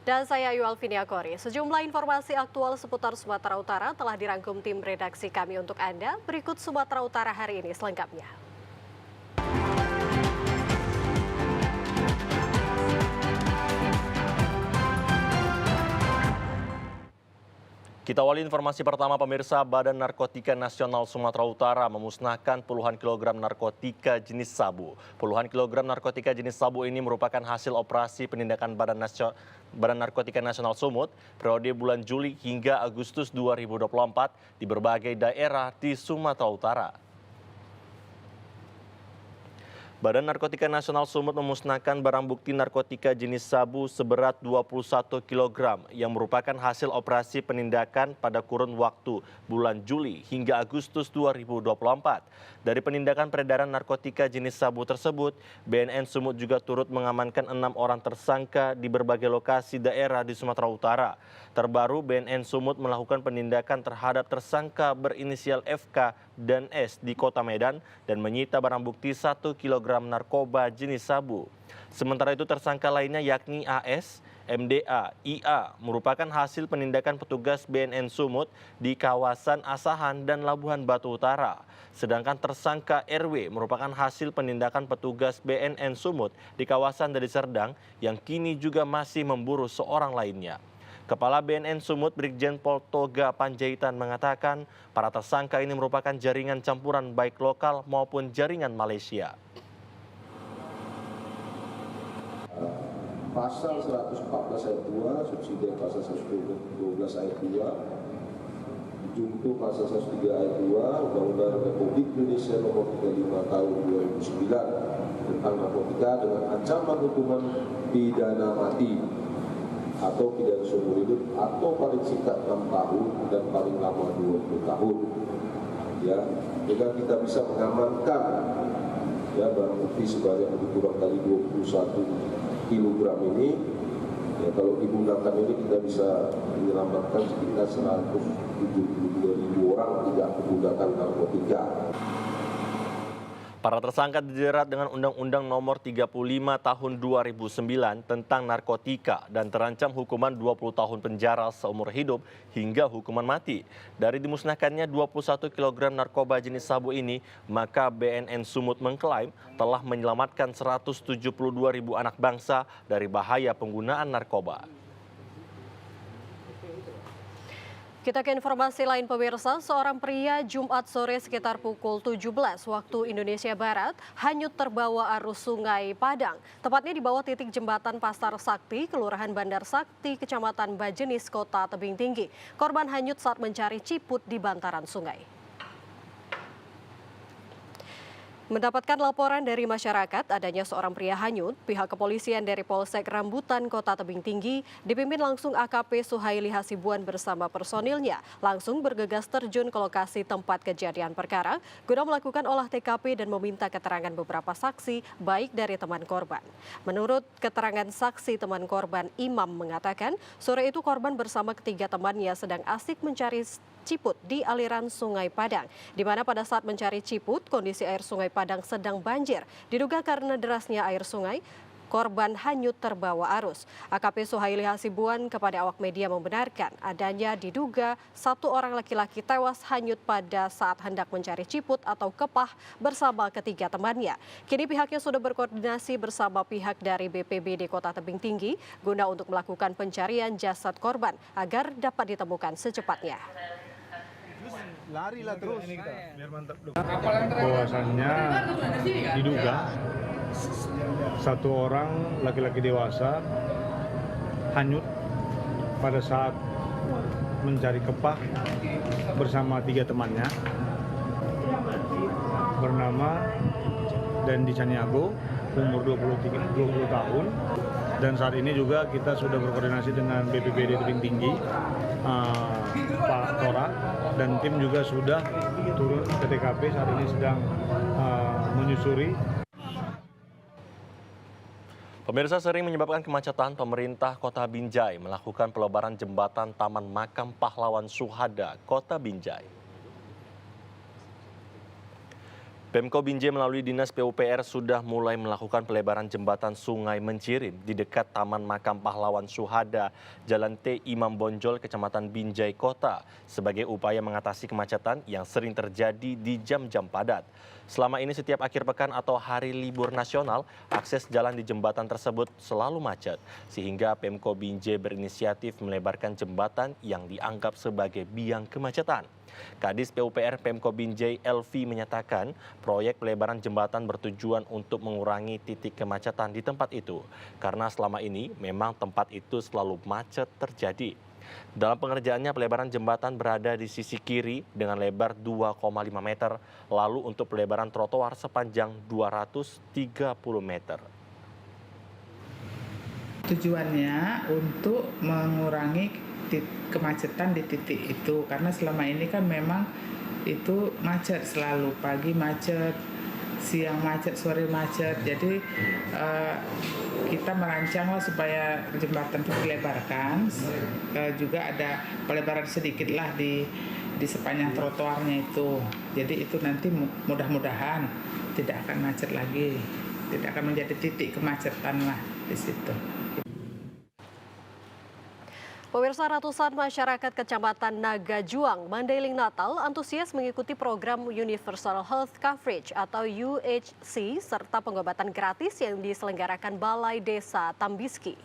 Dan saya Ayu Alvinia Kori. Sejumlah informasi aktual seputar Sumatera Utara telah dirangkum tim redaksi kami untuk Anda. Berikut Sumatera Utara hari ini selengkapnya. Kita awali informasi pertama pemirsa, Badan Narkotika Nasional Sumatera Utara memusnahkan puluhan kilogram narkotika jenis sabu. Puluhan kilogram narkotika jenis sabu ini merupakan hasil operasi penindakan Badan Narkotika Nasional Sumut periode bulan Juli hingga Agustus 2024 di berbagai daerah di Sumatera Utara. Badan Narkotika Nasional Sumut memusnahkan barang bukti narkotika jenis sabu seberat 21 kg yang merupakan hasil operasi penindakan pada kurun waktu bulan Juli hingga Agustus 2024. Dari penindakan peredaran narkotika jenis sabu tersebut, BNN Sumut juga turut mengamankan 6 orang tersangka di berbagai lokasi daerah di Sumatera Utara. Terbaru, BNN Sumut melakukan penindakan terhadap tersangka berinisial FK dan S di Kota Medan dan menyita barang bukti 1 kg narkoba jenis sabu. Sementara itu tersangka lainnya yakni AS, MDA, IA merupakan hasil penindakan petugas BNN Sumut di kawasan Asahan dan Labuhan Batu Utara. Sedangkan tersangka RW merupakan hasil penindakan petugas BNN Sumut di kawasan Deli Serdang yang kini juga masih memburu seorang lainnya. Kepala BNN Sumut Brigjen Pol Toga Panjaitan mengatakan para tersangka ini merupakan jaringan campuran baik lokal maupun jaringan Malaysia. Pasal 114 ayat 2, subsidi pasal 112 ayat 2, junto pasal 103 ayat 2, Undang-Undang Republik Indonesia nomor 35 tahun 2009 tentang narkotika dengan ancaman hukuman pidana mati atau pidana seumur hidup atau paling singkat 6 tahun dan paling lama 20 tahun. Ya, dengan kita bisa mengamankan barang bukti sebanyak lebih kurang dari 21 kilogram ini, kalau digunakan ini kita bisa menyelamatkan sekitar 172.000 orang tidak menggunakan narkotika. Para tersangka dijerat dengan Undang-Undang Nomor 35 Tahun 2009 tentang narkotika dan terancam hukuman 20 tahun penjara seumur hidup hingga hukuman mati. Dari dimusnahkannya 21 kg narkoba jenis sabu ini, maka BNN Sumut mengklaim telah menyelamatkan 172.000 anak bangsa dari bahaya penggunaan narkoba. Kita ke informasi lain pemirsa, seorang pria Jumat sore sekitar pukul 17 waktu Indonesia Barat hanyut terbawa arus Sungai Padang. Tepatnya di bawah titik jembatan Pasar Sakti, Kelurahan Bandar Sakti, Kecamatan Bajenis, Kota Tebing Tinggi. Korban hanyut saat mencari ciput di bantaran sungai. Mendapatkan laporan dari masyarakat adanya seorang pria hanyut, pihak kepolisian dari Polsek Rambutan Kota Tebing Tinggi dipimpin langsung AKP Suhaili Hasibuan bersama personilnya langsung bergegas terjun ke lokasi tempat kejadian perkara guna melakukan olah TKP dan meminta keterangan beberapa saksi baik dari teman korban. Menurut keterangan saksi teman korban, Imam mengatakan sore itu korban bersama ketiga temannya sedang asik mencari ciput di aliran Sungai Padang, di mana pada saat mencari ciput, kondisi air Sungai Padang sedang banjir. Diduga karena derasnya air sungai, korban hanyut terbawa arus. AKP Suhaili Hasibuan kepada awak media membenarkan adanya diduga satu orang laki-laki tewas hanyut pada saat hendak mencari ciput atau kepah bersama ketiga temannya. Kini pihaknya sudah berkoordinasi bersama pihak dari BPBD Kota Tebing Tinggi guna untuk melakukan pencarian jasad korban agar dapat ditemukan secepatnya. Larilah terus biar mantap dulu. Bahwasannya diduga satu orang laki-laki dewasa hanyut pada saat mencari kepah bersama tiga temannya bernama Dandi Caniago, umur 20 tahun, dan saat ini juga kita sudah berkoordinasi dengan BPBD Tebing Tinggi, Pak Tora, dan tim juga sudah turun ke TKP, saat ini sedang menyusuri. Pemirsa, sering menyebabkan kemacetan, pemerintah Kota Binjai melakukan pelebaran jembatan Taman Makam Pahlawan Suhada Kota Binjai. Pemko Binjai melalui Dinas PUPR sudah mulai melakukan pelebaran jembatan Sungai Mencirim di dekat Taman Makam Pahlawan Syuhada, Jalan T. Imam Bonjol, Kecamatan Binjai Kota, sebagai upaya mengatasi kemacetan yang sering terjadi di jam-jam padat. Selama ini setiap akhir pekan atau hari libur nasional, akses jalan di jembatan tersebut selalu macet, sehingga Pemko Binjai berinisiatif melebarkan jembatan yang dianggap sebagai biang kemacetan. Kadis PUPR Pemko Binjai Elvi menyatakan proyek pelebaran jembatan bertujuan untuk mengurangi titik kemacetan di tempat itu karena selama ini memang tempat itu selalu macet terjadi. Dalam pengerjaannya pelebaran jembatan berada di sisi kiri dengan lebar 2,5 meter, lalu untuk pelebaran trotoar sepanjang 230 meter. Tujuannya untuk mengurangi kemacetan di titik itu karena selama ini kan memang itu macet selalu, pagi macet, siang macet, sore macet. Jadi kita merancanglah supaya jembatan itu dilebarkan, juga ada pelebaran sedikit lah di sepanjang trotoarnya itu. Jadi itu nanti mudah-mudahan tidak akan macet lagi, tidak akan menjadi titik kemacetan lah di situ. Pemirsa, ratusan masyarakat Kecamatan Naga Juang, Mandailing Natal antusias mengikuti program Universal Health Coverage atau UHC serta pengobatan gratis yang diselenggarakan Balai Desa Tambiski.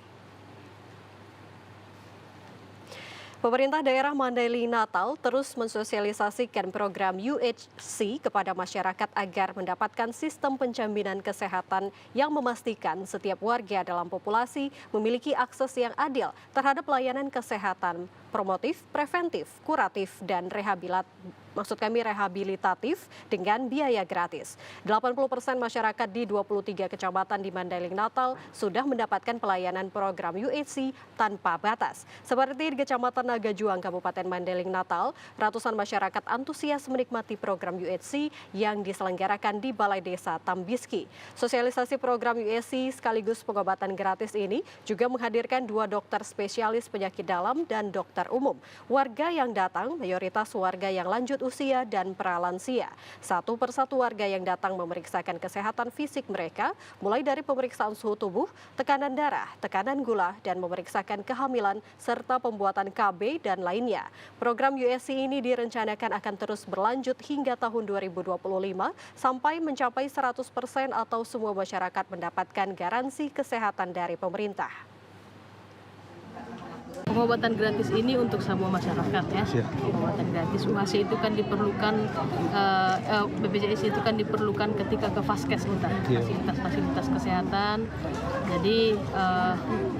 Pemerintah daerah Mandailing Natal terus mensosialisasikan program UHC kepada masyarakat agar mendapatkan sistem penjaminan kesehatan yang memastikan setiap warga dalam populasi memiliki akses yang adil terhadap layanan kesehatan promotif, preventif, kuratif, dan rehabilitatif dengan biaya gratis. 80% masyarakat di 23 kecamatan di Mandailing Natal sudah mendapatkan pelayanan program UHC tanpa batas. Seperti di Kecamatan Naga Juang, Kabupaten Mandailing Natal, ratusan masyarakat antusias menikmati program UHC yang diselenggarakan di Balai Desa Tambiski. Sosialisasi program UHC sekaligus pengobatan gratis ini juga menghadirkan 2 dokter spesialis penyakit dalam dan dokter umum. Warga yang datang mayoritas warga yang lanjut usia dan pralansia. Satu persatu warga yang datang memeriksakan kesehatan fisik mereka, mulai dari pemeriksaan suhu tubuh, tekanan darah, tekanan gula, dan memeriksakan kehamilan serta pembuatan KB dan lainnya. Program UHC ini direncanakan akan terus berlanjut hingga tahun 2025 sampai mencapai 100% atau semua masyarakat mendapatkan garansi kesehatan dari pemerintah. Pengobatan gratis ini untuk semua masyarakat ya. Pengobatan gratis UHC itu kan diperlukan, BPJS itu kan diperlukan ketika ke Vaskes kita, fasilitas kesehatan. Jadi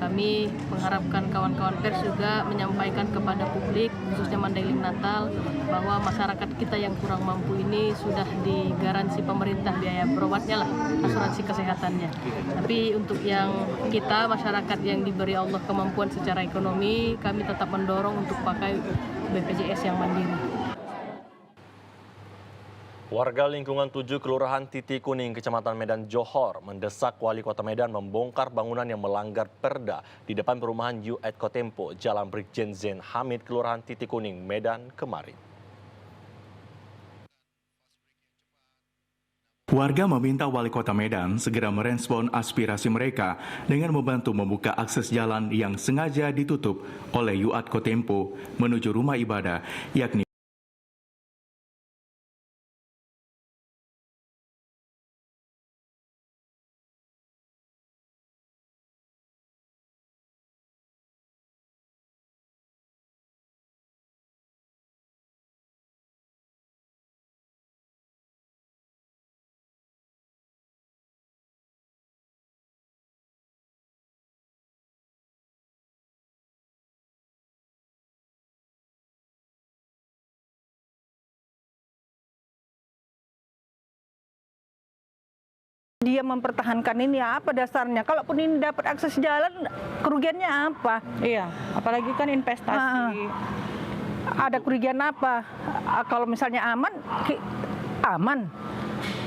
kami mengharapkan kawan-kawan pers juga menyampaikan kepada publik, khususnya Mandailing Natal, bahwa masyarakat kita yang kurang mampu ini sudah digaransi pemerintah biaya berobatnya lah, asuransi kesehatannya. Tapi untuk yang kita, masyarakat yang diberi Allah kemampuan secara ekonomi, kami tetap mendorong untuk pakai BPJS yang mandiri. Warga lingkungan 7 Kelurahan Titik Kuning, Kecamatan Medan Johor, mendesak Wali Kota Medan membongkar bangunan yang melanggar perda di depan perumahan U@Co Tempo, Jalan Brigjen Zain Hamid, Kelurahan Titik Kuning, Medan kemarin. Warga meminta Wali Kota Medan segera merespon aspirasi mereka dengan membantu membuka akses jalan yang sengaja ditutup oleh U@Co Tempo menuju rumah ibadah, yakni dia mempertahankan ini apa dasarnya? Kalaupun ini dapat akses jalan, kerugiannya apa? Iya, apalagi kan investasi. Ada kerugian apa? Kalau misalnya aman, aman.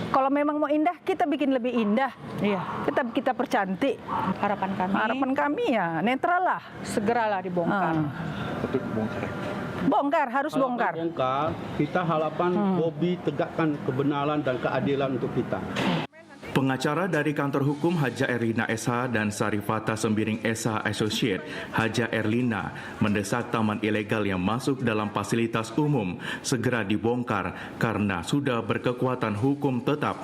Kalau memang mau indah, kita bikin lebih indah. Iya. Kita percantik. Harapan kami Ya netral lah. segeralah dibongkar. Bongkar, harus Harapan bongkar. bongkar, kita harapan Bobi tegakkan kebenaran dan keadilan untuk kita. Pengacara dari kantor hukum Haja Erlina SH dan Sarifata Sembiring SH Associate, Haja Erlina, mendesak taman ilegal yang masuk dalam fasilitas umum segera dibongkar karena sudah berkekuatan hukum tetap.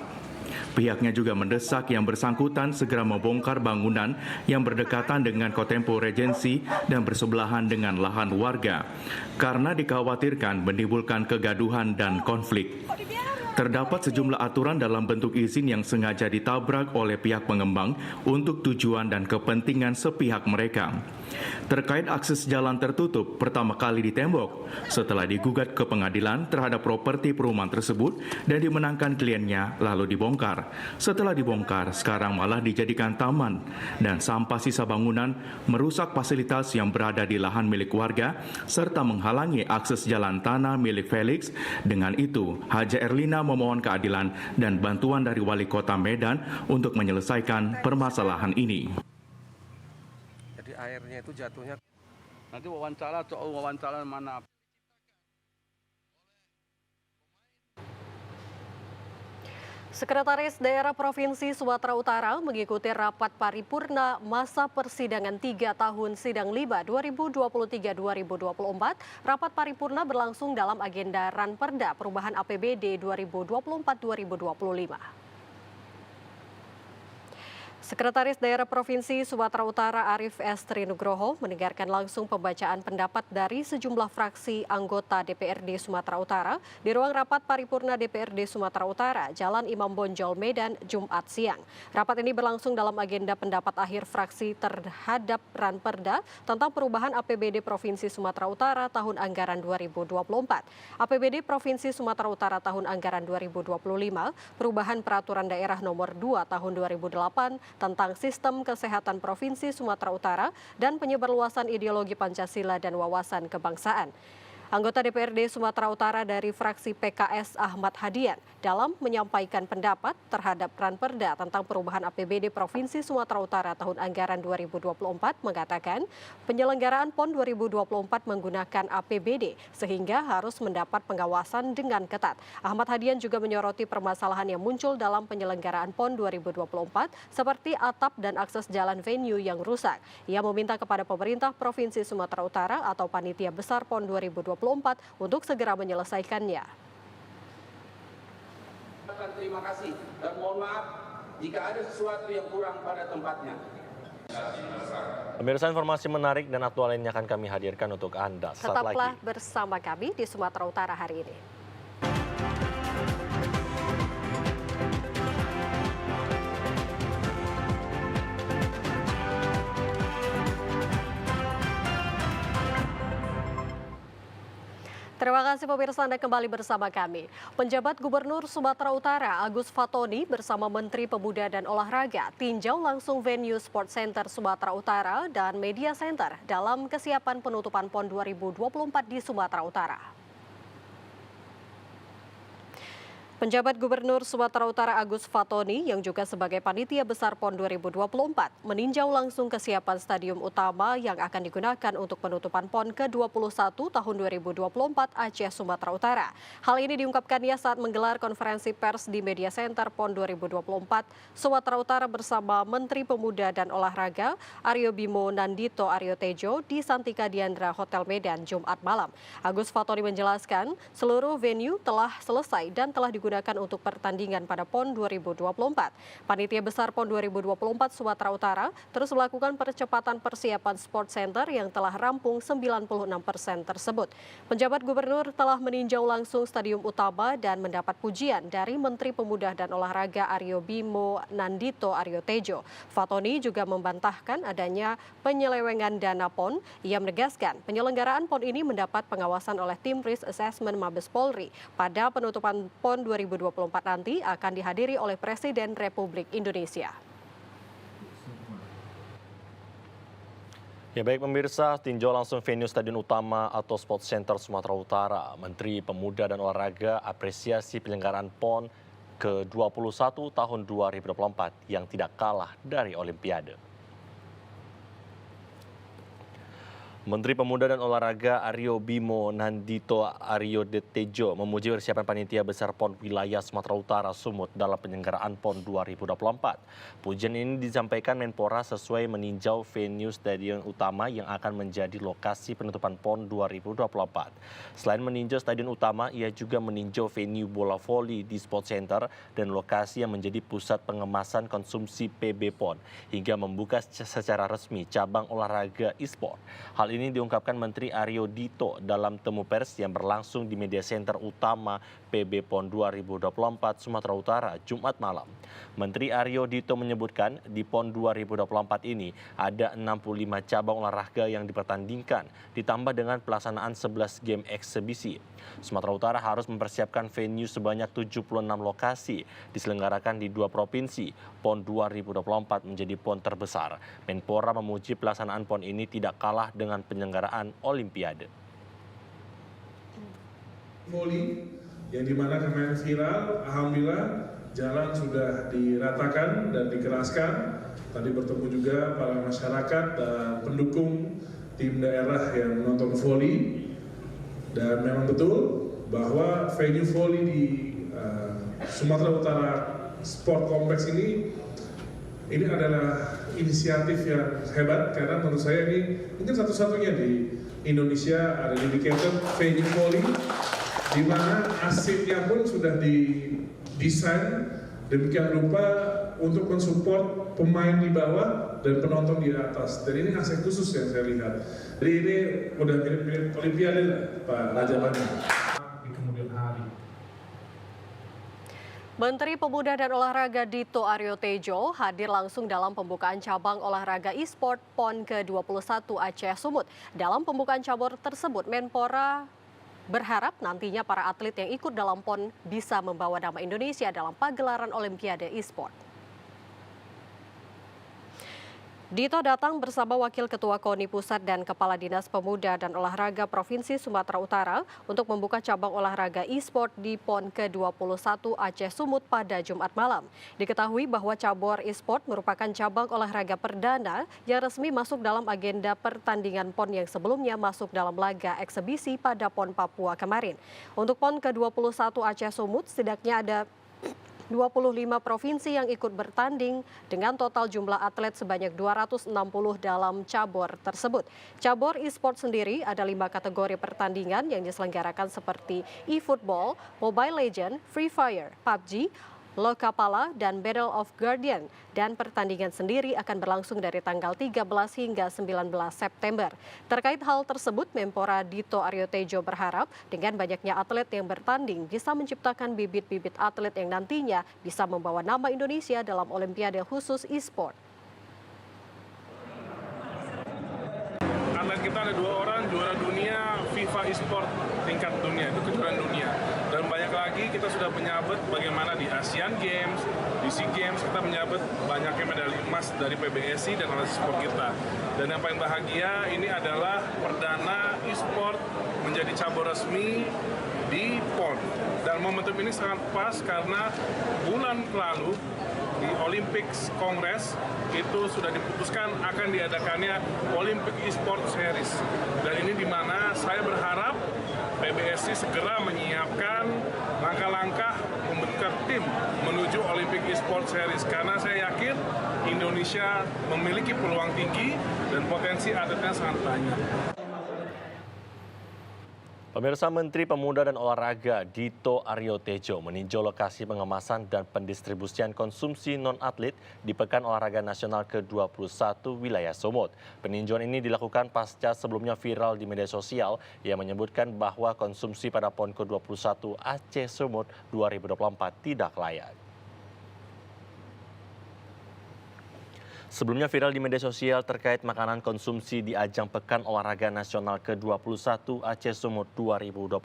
Pihaknya juga mendesak yang bersangkutan segera membongkar bangunan yang berdekatan dengan Kotempo Regency dan bersebelahan dengan lahan warga, karena dikhawatirkan menimbulkan kegaduhan dan konflik. Terdapat sejumlah aturan dalam bentuk izin yang sengaja ditabrak oleh pihak pengembang untuk tujuan dan kepentingan sepihak mereka. Terkait akses jalan tertutup pertama kali ditembok setelah digugat ke pengadilan terhadap properti perumahan tersebut dan dimenangkan kliennya lalu dibongkar. Setelah dibongkar, sekarang malah dijadikan taman dan sampah sisa bangunan merusak fasilitas yang berada di lahan milik warga serta menghalangi akses jalan tanah milik Felix. Dengan itu, Haja Erlina memohon keadilan dan bantuan dari Wali Kota Medan untuk menyelesaikan permasalahan ini. Jadi airnya itu jatuhnya. Nanti wawancara mana? Sekretaris Daerah Provinsi Sumatera Utara mengikuti rapat paripurna masa persidangan 3 tahun sidang LIBA 2023-2024. Rapat paripurna berlangsung dalam agenda Ranperda Perubahan APBD 2024-2025. Sekretaris Daerah Provinsi Sumatera Utara Arief S. Trinugroho mendengarkan langsung pembacaan pendapat dari sejumlah fraksi anggota DPRD Sumatera Utara di ruang rapat paripurna DPRD Sumatera Utara, Jalan Imam Bonjol, Medan, Jumat siang. Rapat ini berlangsung dalam agenda pendapat akhir fraksi terhadap Ranperda tentang perubahan APBD Provinsi Sumatera Utara tahun anggaran 2024. APBD Provinsi Sumatera Utara tahun anggaran 2025, perubahan peraturan daerah nomor 2 tahun 2008 tentang sistem kesehatan Provinsi Sumatera Utara dan penyebarluasan ideologi Pancasila dan wawasan kebangsaan. Anggota DPRD Sumatera Utara dari fraksi PKS Ahmad Hadian dalam menyampaikan pendapat terhadap Ranperda tentang perubahan APBD Provinsi Sumatera Utara tahun anggaran 2024 mengatakan penyelenggaraan PON 2024 menggunakan APBD sehingga harus mendapat pengawasan dengan ketat. Ahmad Hadian juga menyoroti permasalahan yang muncul dalam penyelenggaraan PON 2024 seperti atap dan akses jalan venue yang rusak. Ia meminta kepada pemerintah Provinsi Sumatera Utara atau Panitia Besar PON 2024 untuk segera menyelesaikannya. Terima kasih dan mohon maaf jika ada sesuatu yang kurang pada tempatnya. Pemirsa, informasi menarik dan aktual lainnya akan kami hadirkan untuk Anda. Tetaplah bersama kami di Sumatera Utara hari ini. Terima kasih pemirsa, Anda kembali bersama kami. Penjabat Gubernur Sumatera Utara Agus Fatoni bersama Menteri Pemuda dan Olahraga tinjau langsung venue Sport Center Sumatera Utara dan Media Center dalam kesiapan penutupan PON 2024 di Sumatera Utara. Penjabat Gubernur Sumatera Utara Agus Fatoni yang juga sebagai Panitia Besar PON 2024 meninjau langsung kesiapan stadium utama yang akan digunakan untuk penutupan PON ke-21 tahun 2024 Aceh Sumatera Utara. Hal ini diungkapkannya saat menggelar konferensi pers di Media Center PON 2024 Sumatera Utara bersama Menteri Pemuda dan Olahraga Aryo Bimo Nandito Aryo Tejo di Santika Diandra Hotel Medan Jumat malam. Agus Fatoni menjelaskan seluruh venue telah selesai dan telah digunakan untuk pertandingan pada PON 2024. Panitia Besar PON 2024 Sumatera Utara terus melakukan percepatan persiapan Sport Center yang telah rampung 96% tersebut. Penjabat Gubernur telah meninjau langsung stadium utama dan mendapat pujian dari Menteri Pemuda dan Olahraga Aryo Bimo Nandito Aryo Tejo. Fatoni juga membantahkan adanya penyelewengan dana PON. Ia menegaskan penyelenggaraan PON ini mendapat pengawasan oleh tim Risk Assessment Mabes Polri. Pada penutupan PON 2024 nanti akan dihadiri oleh Presiden Republik Indonesia. Ya baik pemirsa, tinjau langsung venue stadion utama atau Sport Center Sumatera Utara. Menteri Pemuda dan Olahraga apresiasi penyelenggaraan PON ke-21 tahun 2024 yang tidak kalah dari Olimpiade. Menteri Pemuda dan Olahraga Aryo Bimo Nandito Aryo Tejo memuji persiapan panitia besar PON wilayah Sumatera Utara Sumut dalam penyelenggaraan PON 2024. Pujian ini disampaikan Menpora sesuai meninjau venue stadion utama yang akan menjadi lokasi penutupan PON 2024. Selain meninjau stadion utama, ia juga meninjau venue bola voli di Sport Center dan lokasi yang menjadi pusat pengemasan konsumsi PB PON hingga membuka secara resmi cabang olahraga e-sport. Hal ini diungkapkan Menteri Aryo Dito dalam temu pers yang berlangsung di media center utama PB PON 2024 Sumatera Utara Jumat malam. Menteri Aryo Dito menyebutkan di PON 2024 ini ada 65 cabang olahraga yang dipertandingkan, ditambah dengan pelaksanaan 11 game eksebisi. Sumatera Utara harus mempersiapkan venue sebanyak 76 lokasi, diselenggarakan di 2 provinsi. PON 2024 menjadi PON terbesar. Menpora memuji pelaksanaan PON ini tidak kalah dengan penyelenggaraan Olimpiade. Voli yang dimana kemarin viral, alhamdulillah jalan sudah diratakan dan dikeraskan. Tadi bertemu juga para masyarakat dan pendukung tim daerah yang menonton voli. Dan memang betul bahwa venue voli di Sumatera Utara Sport Complex ini adalah inisiatif yang hebat karena menurut saya ini mungkin satu-satunya di Indonesia ada dedicated venue volley di mana asetnya pun sudah didesain demikian rupa untuk mensupport pemain di bawah dan penonton di atas. Dan ini aset khusus yang saya lihat. Jadi ini udah mirip-mirip Olimpiade Pak Raja Bani. Di kemudian hari. Menteri Pemuda dan Olahraga Dito Aryo Tejo hadir langsung dalam pembukaan cabang olahraga e-sport PON ke-21 Aceh Sumut. Dalam pembukaan cabur tersebut, Menpora berharap nantinya para atlet yang ikut dalam PON bisa membawa nama Indonesia dalam pagelaran Olimpiade e-sport. Dito datang bersama Wakil Ketua KONI Pusat dan Kepala Dinas Pemuda dan Olahraga Provinsi Sumatera Utara untuk membuka cabang olahraga e-sport di PON ke-21 Aceh Sumut pada Jumat malam. Diketahui bahwa cabur e-sport merupakan cabang olahraga perdana yang resmi masuk dalam agenda pertandingan PON yang sebelumnya masuk dalam laga eksebisi pada PON Papua kemarin. Untuk PON ke-21 Aceh Sumut, setidaknya ada 25 provinsi yang ikut bertanding dengan total jumlah atlet sebanyak 260 dalam cabur tersebut. Cabur e-sport sendiri ada 5 kategori pertandingan yang diselenggarakan seperti e-football, Mobile Legends, Free Fire, PUBG, Lokapala, dan Battle of Guardian. Dan pertandingan sendiri akan berlangsung dari tanggal 13 hingga 19 September. Terkait hal tersebut, Menpora Dito Aryo Tejo berharap dengan banyaknya atlet yang bertanding bisa menciptakan bibit-bibit atlet yang nantinya bisa membawa nama Indonesia dalam Olimpiade khusus e-sport. Atlet kita ada 2 orang juara dunia FIFA e-sport tingkat dunia, itu kejuaraan dunia. Dan banyak lagi kita sudah menyabet bagaimana di Asian Games, di SEA Games kita menyabet banyaknya medali emas dari PBSI dan oleh sport kita. Dan yang paling bahagia ini adalah perdana e-sport menjadi cabur resmi di PON. Dan momentum ini sangat pas karena bulan lalu di Olympics Congress itu sudah diputuskan akan diadakannya Olympic e-sport series. Dan ini di mana saya berharap PBSI segera menyiapkan langkah-langkah membentuk tim menuju Olympic e-sport series karena saya yakin Indonesia memiliki peluang tinggi dan potensi atletnya sangat banyak. Pemirsa, Menteri Pemuda dan Olahraga Dito Aryo Tejo meninjau lokasi pengemasan dan pendistribusian konsumsi non-atlet di Pekan Olahraga Nasional ke-21 wilayah Sumut. Peninjauan ini dilakukan pasca sebelumnya viral di media sosial yang menyebutkan bahwa konsumsi pada PON ke-21 Aceh Sumut 2024 tidak layak. Sebelumnya viral di media sosial terkait makanan konsumsi di ajang Pekan Olahraga Nasional ke-21 Aceh Sumut 2024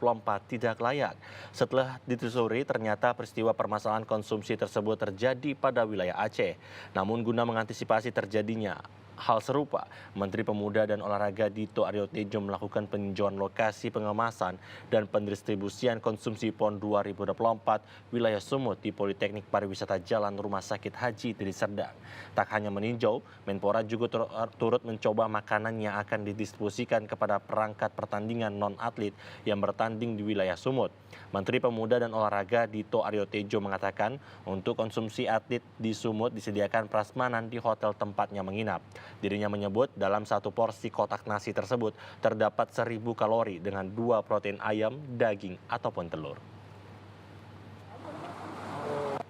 tidak layak. Setelah ditelusuri, ternyata peristiwa permasalahan konsumsi tersebut terjadi pada wilayah Aceh. Namun guna mengantisipasi terjadinya hal serupa, Menteri Pemuda dan Olahraga Dito Aryo Tejo melakukan peninjauan lokasi pengemasan dan pendistribusian konsumsi PON 2024 wilayah Sumut di Politeknik Pariwisata Jalan Rumah Sakit Haji Deli Serdang. Tak hanya meninjau, Menpora juga turut mencoba makanan yang akan didistribusikan kepada perangkat pertandingan non-atlet yang bertanding di wilayah Sumut. Menteri Pemuda dan Olahraga Dito Aryo Tejo mengatakan untuk konsumsi atlet di Sumut disediakan prasmanan di hotel tempatnya menginap. Dirinya menyebut dalam satu porsi kotak nasi tersebut terdapat 1.000 kalori dengan 2 protein ayam, daging, ataupun telur.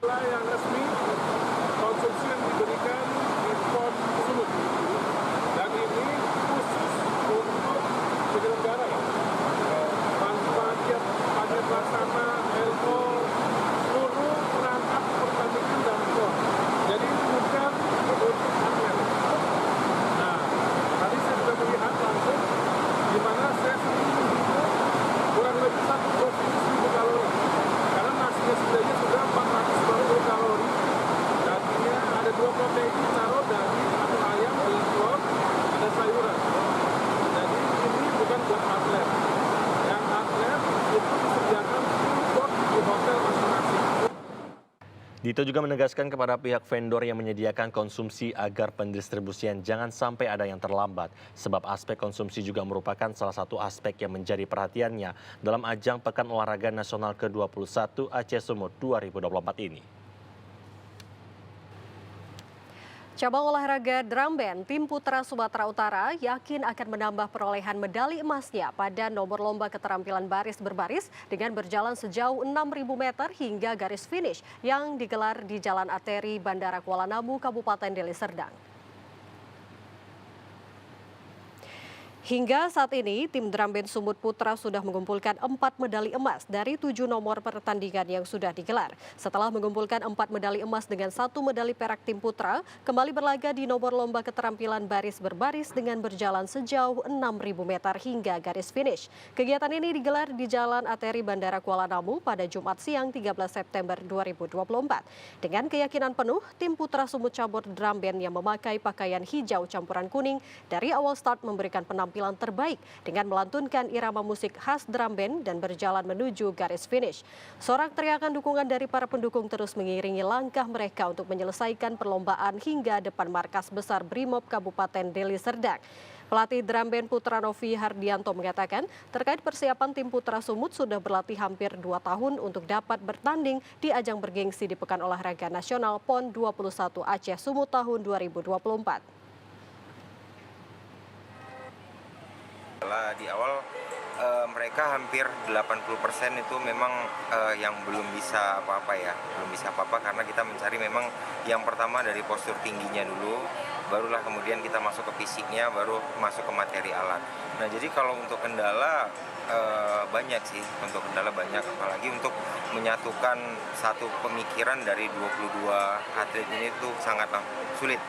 Yang resmi konsumsi yang diberikan di PON Sumut dan ini khusus untuk penyelenggara ya. Panitia pelaksana LO seluruh perangkat pertandingan dan PON. Jadi ini bukan untuk atlet. Nah, tadi saya sudah melihat langsung di mana saya sendiri kurang lebih 1.000 kalori. Karena nasinya sendiri sudah 490 kalori. Dagingnya ada 2 protein, taruh daging atau ayam, telur, ada sayuran. Jadi ini bukan buat atlet. Yang atlet itu disediakan buat di hotel masing-masing. Dito juga menegaskan kepada pihak vendor yang menyediakan konsumsi agar pendistribusian jangan sampai ada yang terlambat, sebab aspek konsumsi juga merupakan salah satu aspek yang menjadi perhatiannya dalam ajang Pekan Olahraga Nasional ke-21 Aceh Sumut 2024 ini. Cabang olahraga drum band tim putra Sumatera Utara yakin akan menambah perolehan medali emasnya pada nomor lomba keterampilan baris berbaris dengan berjalan sejauh 6.000 meter hingga garis finish yang digelar di Jalan Arteri Bandara Kuala Namu, Kabupaten Deli Serdang. Hingga saat ini, tim drum band Sumut Putra sudah mengumpulkan 4 medali emas dari 7 nomor pertandingan yang sudah digelar. Setelah mengumpulkan 4 medali emas dengan 1 medali perak, tim putra kembali berlaga di nomor lomba keterampilan baris berbaris dengan berjalan sejauh 6.000 meter hingga garis finish. Kegiatan ini digelar di Jalan Arteri Bandara Kuala Namu pada Jumat siang 13 September 2024. Dengan keyakinan penuh, tim putra Sumut cabur drum band yang memakai pakaian hijau campuran kuning dari awal start memberikan penampilan terbaik dengan melantunkan irama musik khas drum band dan berjalan menuju garis finish. Sorak teriakan dukungan dari para pendukung terus mengiringi langkah mereka untuk menyelesaikan perlombaan hingga depan markas besar Brimob Kabupaten Deli Serdang. Pelatih drum band Putra Novi Hardianto mengatakan terkait persiapan tim Putra Sumut sudah berlatih hampir 2 tahun untuk dapat bertanding di ajang bergengsi di Pekan Olahraga Nasional PON 21 Aceh Sumut tahun 2024. Di awal mereka hampir 80% itu memang yang belum bisa apa-apa ya, karena kita mencari memang yang pertama dari postur tingginya dulu, barulah kemudian kita masuk ke fisiknya, baru masuk ke materi alat. Nah jadi kalau untuk kendala banyak sih, apalagi untuk menyatukan satu pemikiran dari 22 atlet ini tuh sangatlah sulit.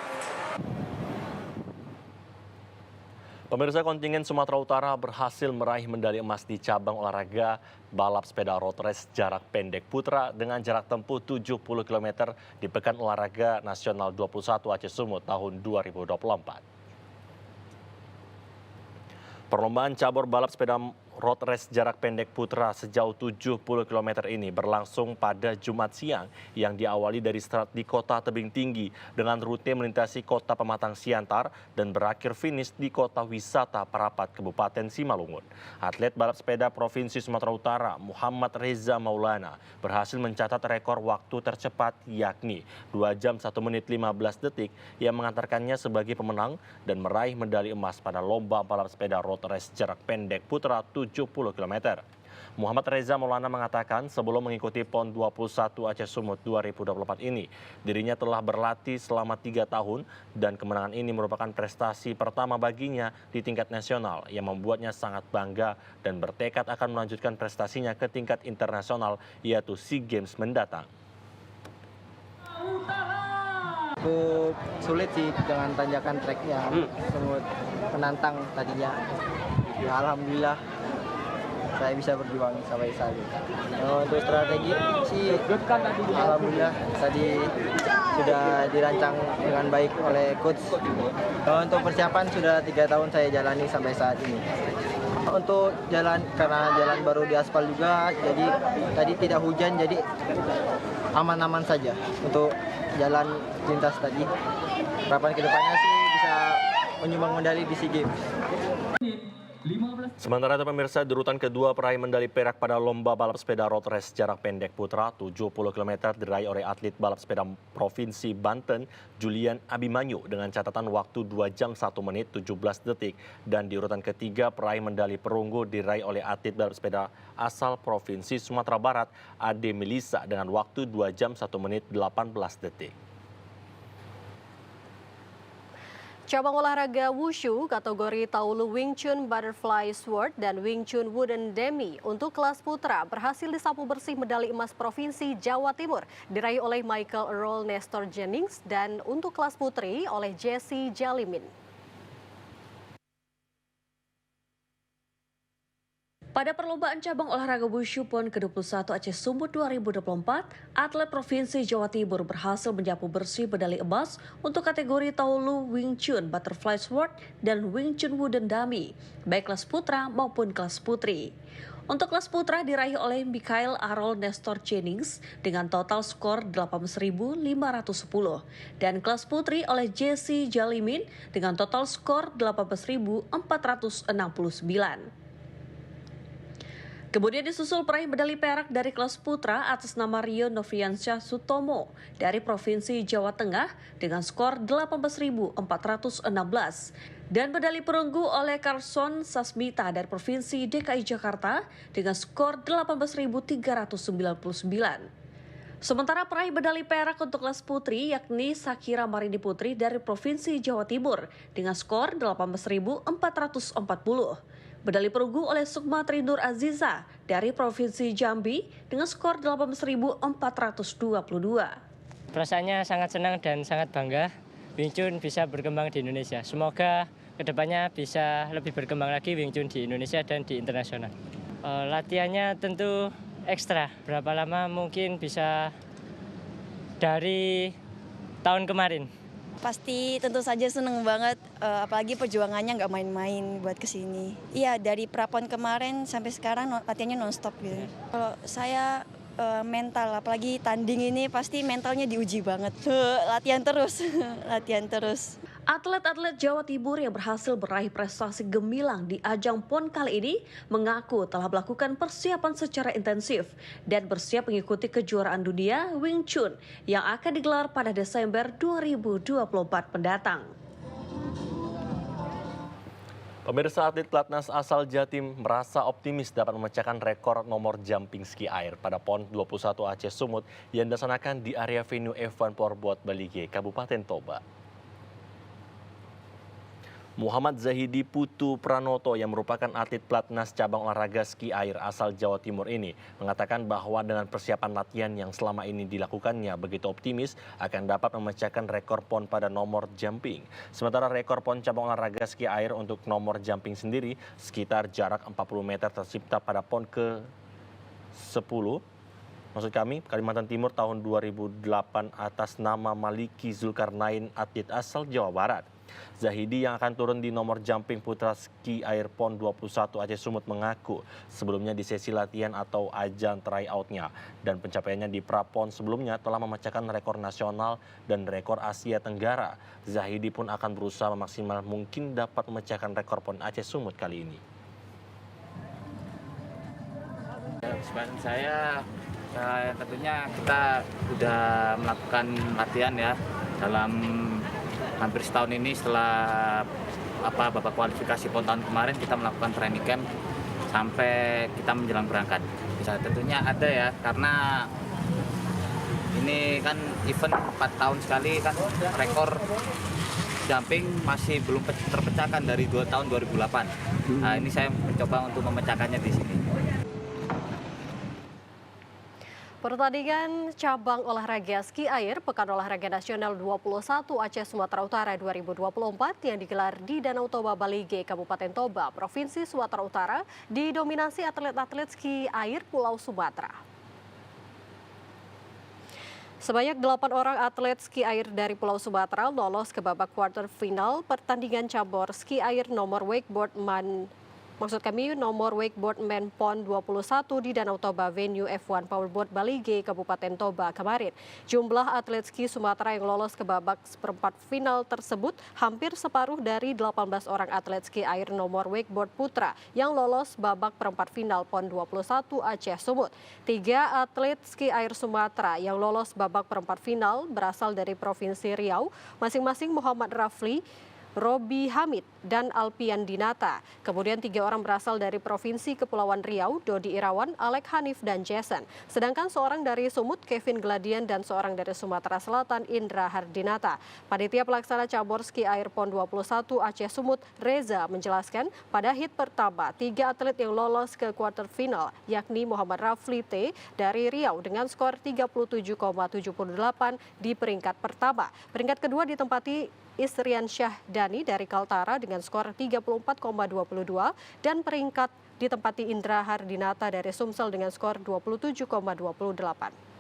Pemirsa, kontingen Sumatera Utara berhasil meraih medali emas di cabang olahraga balap sepeda road race jarak pendek putra dengan jarak tempuh 70 km di Pekan Olahraga Nasional 21 Aceh Sumut tahun 2024. Perlombaan cabur balap sepeda road race jarak pendek putra sejauh 70 km ini berlangsung pada Jumat siang yang diawali dari start di Kota Tebing Tinggi dengan rute melintasi Kota Pematang Siantar dan berakhir finish di Kota Wisata Parapat, Kabupaten Simalungun. Atlet balap sepeda Provinsi Sumatera Utara Muhammad Reza Maulana berhasil mencatat rekor waktu tercepat yakni 2 jam 1 menit 15 detik yang mengantarkannya sebagai pemenang dan meraih medali emas pada lomba balap sepeda road race jarak pendek putra 70 km. Muhammad Reza Maulana mengatakan sebelum mengikuti PON 21 Aceh Sumut 2024 ini, dirinya telah berlatih selama 3 tahun dan kemenangan ini merupakan prestasi pertama baginya di tingkat nasional yang membuatnya sangat bangga dan bertekad akan melanjutkan prestasinya ke tingkat internasional yaitu SEA Games mendatang. Cukup sulit sih dengan tanjakan treknya, sangat menantang tadinya. Ya, alhamdulillah saya bisa berjuang sampai saat ini. Untuk strategi sih, alhamdulillah tadi sudah dirancang dengan baik oleh coach. Untuk persiapan sudah 3 tahun saya jalani sampai saat ini. Untuk jalan, karena jalan baru di aspal juga, jadi tadi tidak hujan, jadi aman-aman saja untuk jalan lintas tadi. Harapan kedepannya sih bisa menyumbang medali di SEA Games. Sementara itu pemirsa, di urutan kedua peraih medali perak pada lomba balap sepeda road race jarak pendek putra 70 km diraih oleh atlet balap sepeda Provinsi Banten, Julian Abimanyu dengan catatan waktu 2 jam 1 menit 17 detik. Dan di urutan ketiga peraih medali perunggu diraih oleh atlet balap sepeda asal Provinsi Sumatera Barat, Ade Melisa dengan waktu 2 jam 1 menit 18 detik. Cabang olahraga Wushu kategori Taolu Wing Chun Butterfly Sword dan Wing Chun Wooden Demi untuk kelas putra berhasil disapu bersih medali emas Provinsi Jawa Timur diraih oleh Michael Earl Nestor Jennings dan untuk kelas putri oleh Jessie Jalimin. Pada perlombaan cabang olahraga Wushu PON ke-21 Aceh Sumut 2024, atlet Provinsi Jawa Timur berhasil menyapu bersih medali emas untuk kategori Taolu Wing Chun Butterfly Sword dan Wing Chun Wooden Dummy, baik kelas putra maupun kelas putri. Untuk kelas putra diraih oleh Michael Earl Nestor Jennings dengan total skor 18.510 dan kelas putri oleh Jessie Jalimin dengan total skor 18.469. Kemudian disusul peraih medali perak dari kelas putra atas nama Rio Novriansyah Sutomo dari Provinsi Jawa Tengah dengan skor 18.416 dan medali perunggu oleh Carlson Sasmita dari Provinsi DKI Jakarta dengan skor 18.399. Sementara peraih medali perak untuk kelas putri yakni Sakira Marini Putri dari Provinsi Jawa Timur dengan skor 18.440. Medali perunggu oleh Sukma Trinur Aziza dari Provinsi Jambi dengan skor 18.422. Perasaannya sangat senang dan sangat bangga Wing Chun bisa berkembang di Indonesia. Semoga kedepannya bisa lebih berkembang lagi Wing Chun di Indonesia dan di internasional. Latihannya tentu ekstra. Berapa lama mungkin bisa dari tahun kemarin. Pasti tentu saja seneng banget, apalagi perjuangannya nggak main-main buat kesini. Iya, dari prapon kemarin sampai sekarang latihannya non-stop gitu. Kalau saya mental, apalagi tanding ini pasti mentalnya diuji banget. Latihan terus, latihan terus. Atlet-atlet Jawa Timur yang berhasil meraih prestasi gemilang di ajang PON kali ini mengaku telah melakukan persiapan secara intensif dan bersiap mengikuti kejuaraan dunia Wing Chun yang akan digelar pada Desember 2024 mendatang. Pemirsa, atlet pelatnas asal Jatim merasa optimis dapat memecahkan rekor nomor jumping ski air pada PON 21 Aceh Sumut yang dilaksanakan di area venue F1 Porbot Balige, Kabupaten Toba. Muhammad Zahidi Putu Pranoto yang merupakan atlet pelatnas cabang olahraga ski air asal Jawa Timur ini mengatakan bahwa dengan persiapan latihan yang selama ini dilakukannya begitu optimis akan dapat memecahkan rekor PON pada nomor jumping. Sementara rekor PON cabang olahraga ski air untuk nomor jumping sendiri sekitar jarak 40 meter tercipta pada PON ke-10. Maksud kami, Kalimantan Timur tahun 2008 atas nama Maliki Zulkarnain, atlet asal Jawa Barat. Zahidi yang akan turun di nomor jumping putra ski air PON 21 Aceh Sumut mengaku sebelumnya di sesi latihan atau ajang tryout-nya dan pencapaiannya di Prapon sebelumnya telah memecahkan rekor nasional dan rekor Asia Tenggara. Zahidi pun akan berusaha memaksimal mungkin dapat memecahkan rekor PON Aceh Sumut kali ini. Sepanjang saya tentunya kita sudah melakukan latihan ya dalam hampir setahun ini. Setelah babak kualifikasi PON tahun kemarin kita melakukan training camp sampai kita menjelang berangkat. Bisa tentunya ada ya, karena ini kan event 4 tahun sekali kan, rekor jumping masih belum terpecahkan dari 2 tahun 2008. Nah, ini saya mencoba untuk memecahkannya di sini. Pertandingan cabang olahraga ski air Pekan Olahraga Nasional 21 Aceh Sumatera Utara 2024 yang digelar di Danau Toba Balige, Kabupaten Toba, Provinsi Sumatera Utara, didominasi atlet-atlet ski air Pulau Sumatera. Sebanyak 8 orang atlet ski air dari Pulau Sumatera lolos ke babak quarter final pertandingan cabur ski air nomor wakeboard men PON 21 di Danau Toba venue F1 Powerboat Balige, Kabupaten Toba kemarin. Jumlah atlet ski Sumatera yang lolos ke babak seperempat final tersebut hampir separuh dari 18 orang atlet ski air nomor wakeboard putra yang lolos babak perempat final PON 21 Aceh Sumut. 3 atlet ski air Sumatera yang lolos babak perempat final berasal dari Provinsi Riau, masing-masing Muhammad Rafli, Robi Hamid, dan Alpian Dinata. Kemudian 3 orang berasal dari Provinsi Kepulauan Riau, Dodi Irawan, Alek Hanif, dan Jason. Sedangkan seorang dari Sumut, Kevin Gladian, dan seorang dari Sumatera Selatan, Indra Hardinata. Panitia pelaksana cabur ski air PON 21 Aceh Sumut, Reza, menjelaskan pada hit pertama 3 atlet yang lolos ke quarter final, yakni Muhammad Rafli T dari Riau dengan skor 37,78 di peringkat pertama. Peringkat kedua ditempati Isrian Syah Dani dari Kaltara dengan skor 34,22 dan peringkat ditempati Indra Hardinata dari Sumsel dengan skor 27,28.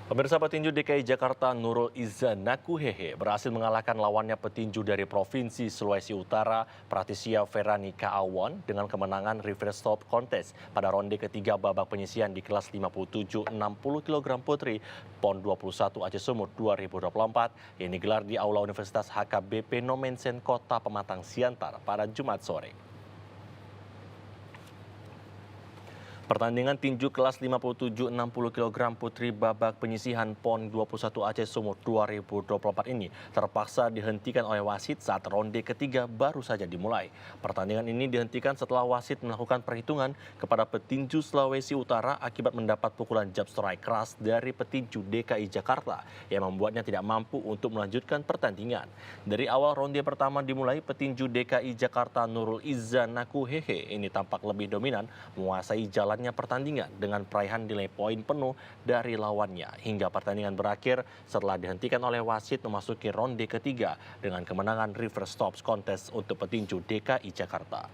Pemirsa, petinju DKI Jakarta Nurul Izzah Nakuhehe berhasil mengalahkan lawannya petinju dari Provinsi Sulawesi Utara Pratisia Veronica Awan dengan kemenangan reverse stop contest pada ronde ketiga babak penyisihan di kelas 57-60 kg putri PON 21 Aceh Sumut 2024 yang digelar di Aula Universitas HKBP Nomensen Kota Pematang Siantar pada Jumat sore. Pertandingan tinju kelas 57-60 kg putri babak penyisihan PON 21 Aceh Sumut 2024 ini terpaksa dihentikan oleh wasit saat ronde ketiga baru saja dimulai. Pertandingan ini dihentikan setelah wasit melakukan perhitungan kepada petinju Sulawesi Utara akibat mendapat pukulan jab strike keras dari petinju DKI Jakarta yang membuatnya tidak mampu untuk melanjutkan pertandingan. Dari awal ronde pertama dimulai, petinju DKI Jakarta Nurul Izzah Nakuhehe ini tampak lebih dominan menguasai jalan pertandingan dengan peraihan nilai poin penuh dari lawannya hingga pertandingan berakhir setelah dihentikan oleh wasit memasuki ronde ketiga dengan kemenangan reverse stops contest untuk petinju DKI Jakarta.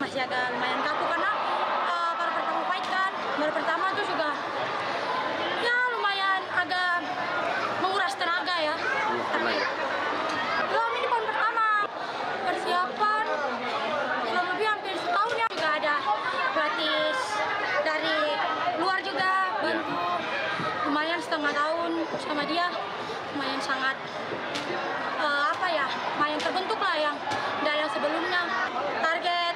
Masih agak lumayan kaku karena baru pertama fight kan, baru pertama tuh juga ya lumayan agak menguras tenaga ya. Tapi belum, ini PON pertama persiapan. Setengah tahun sama dia lumayan sangat lumayan terbentuk lah yang dari yang sebelumnya. Target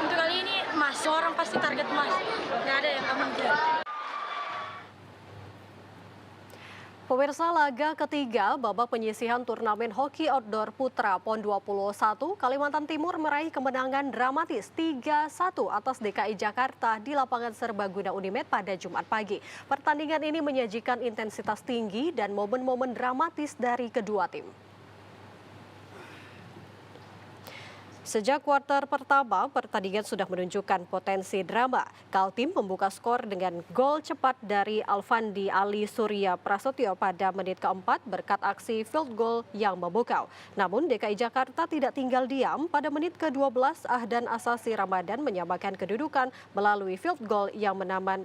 untuk kali ini emas, orang pasti target emas, nggak ada yang nggak mungkin. Pemirsa, laga ketiga babak penyisihan turnamen hoki outdoor putra PON 21 Kalimantan Timur meraih kemenangan dramatis 3-1 atas DKI Jakarta di lapangan Serbaguna Unimed pada Jumat pagi. Pertandingan ini menyajikan intensitas tinggi dan momen-momen dramatis dari kedua tim. Sejak kuarter pertama, pertandingan sudah menunjukkan potensi drama. Kaltim membuka skor dengan gol cepat dari Alfandi Ali Surya Prasetyo pada menit keempat berkat aksi field goal yang memukau. Namun DKI Jakarta tidak tinggal diam. Pada menit ke-12, Ahdan Asasi Ramadan menyamakan kedudukan melalui field goal yang menawan